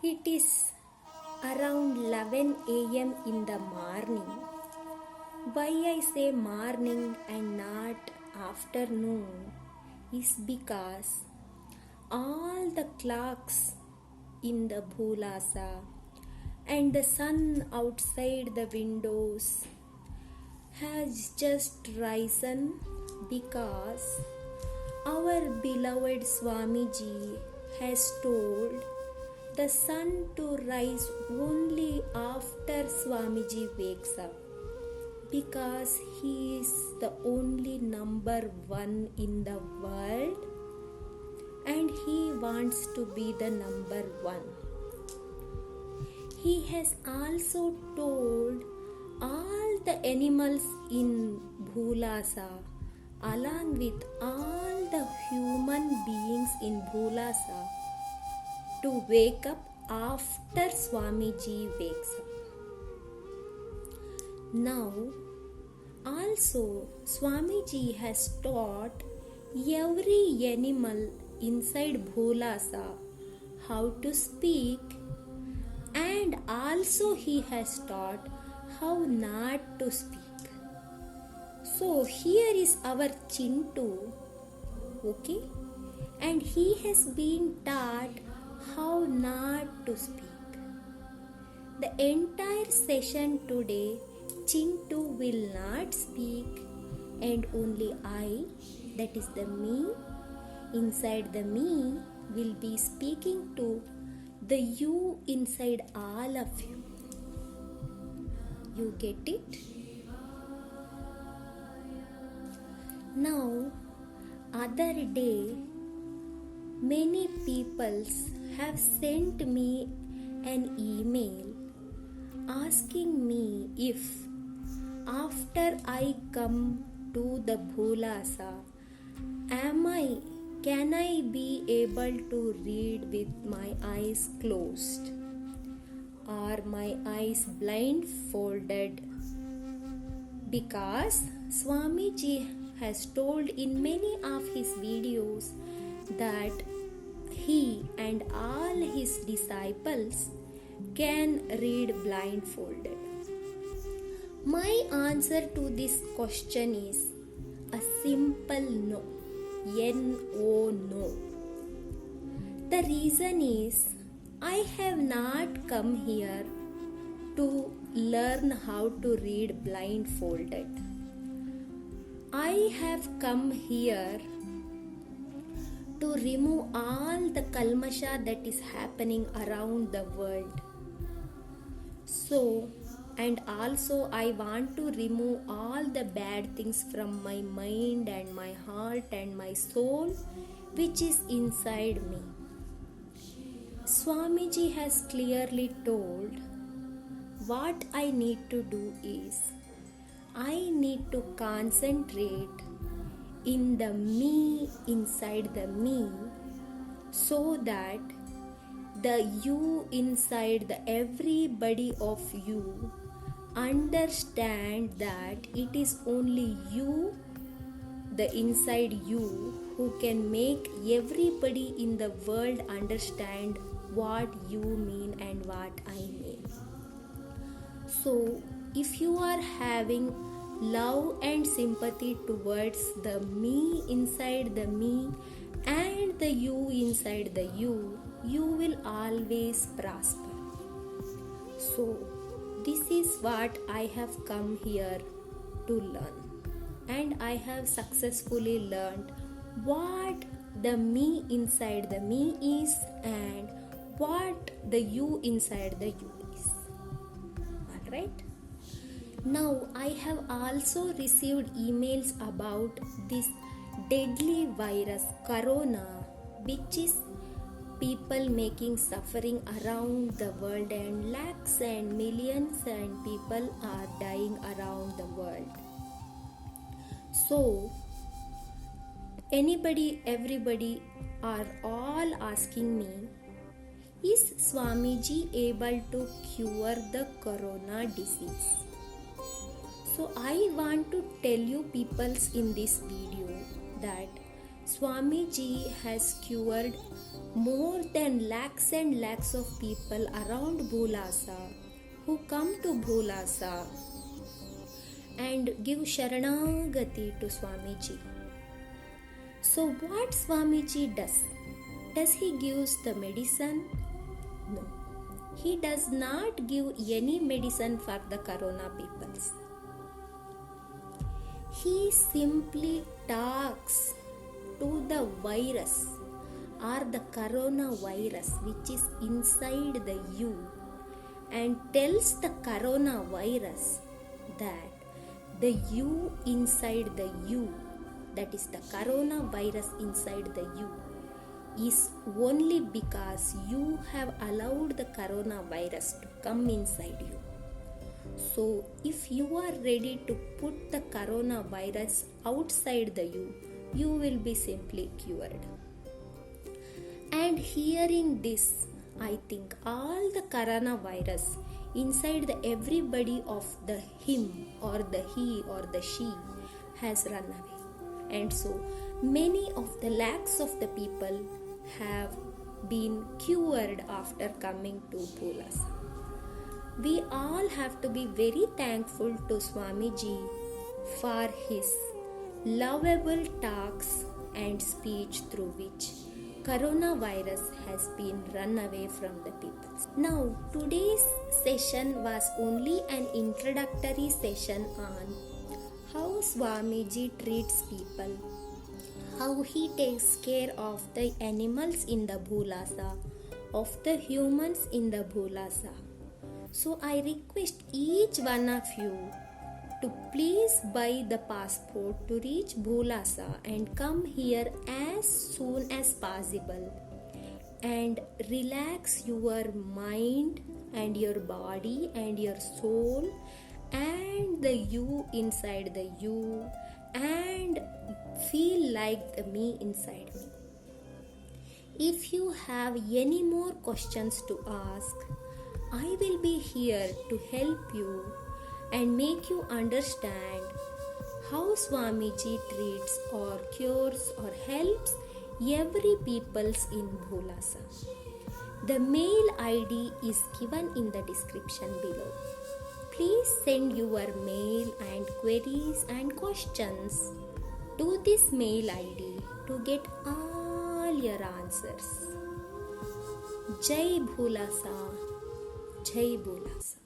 It is around 11 a.m. in the morning. Why I say morning and not afternoon is because all the clocks in the Bhulasa and the sun outside the windows has just risen because our beloved Swamiji has told the sun to rise only after Swamiji wakes up, because he is the only number one in the world and he wants to be the number one. He has also told all the animals in Bhulasa along with all the human beings in Bhulasa to wake up after Swamiji wakes up. Now, also Swamiji has taught every animal inside Bhulasa how to speak, and also he has taught how not to speak. So here is our Chintu, okay, and he has been taught how not to speak. The entire session today, Chintu will not speak, and only I, that is the me, inside the me, will be speaking to the you inside all of you. You get it? Now, other day, many peoples have sent me an email asking me if after I come to the Bhulasa, can I be able to read with my eyes closed or my eyes blindfolded? Because Swamiji has told in many of his videos that he and all his disciples can read blindfolded. My answer to this question is a simple no. N-O, no. The reason is I have not come here to learn how to read blindfolded. I have come here to remove all the kalmasha that is happening around the world. So, and also I want to remove all the bad things from my mind and my heart and my soul which is inside me. Swamiji has clearly told what I need to do is I need to concentrate in the me inside the me, so that the you inside the everybody of you understand that it is only you, the inside you, who can make everybody in the world understand what you mean and what I mean. So if you are having love and sympathy towards the me inside the me and the you inside the you will always prosper. So this is what I have come here to learn, and I have successfully learned what the me inside the me is and what the you inside the you is. Alright? Now I have also received emails about this deadly virus corona, which is people making suffering around the world, and lakhs and millions and people are dying around the world. So everybody are all asking me, is Swamiji able to cure the corona disease? So I want to tell you peoples in this video that Swamiji has cured more than lakhs and lakhs of people around Bhulasa who come to Bhulasa and give Sharanagati to Swamiji. So what Swamiji does? Does he gives the medicine? No. He does not give any medicine for the corona peoples. He simply talks to the virus or the coronavirus which is inside the you and tells the coronavirus that the you inside the you, that is the coronavirus inside the you, is only because you have allowed the coronavirus to come inside you. So if you are ready to put the coronavirus outside the you, you will be simply cured. And hearing this, I think all the coronavirus inside the everybody of the him or the he or the she has run away. And so many of the lakhs of the people have been cured after coming to Bhulasa. We all have to be very thankful to Swamiji for his lovable talks and speech through which coronavirus has been run away from the people. Now, today's session was only an introductory session on how Swamiji treats people, how he takes care of the animals in the Bhulasa, of the humans in the Bhulasa. So I request each one of you to please buy the passport to reach Bhulasa and come here as soon as possible and relax your mind and your body and your soul and the you inside the you and feel like the me inside me. If you have any more questions to ask, I will be here to help you and make you understand how Swamiji treats or cures or helps every peoples in Bhulasa. The mail ID is given in the description below. Please send your mail and queries and questions to this mail ID to get all your answers. Jai Bhulasa, Jai Bhulasa.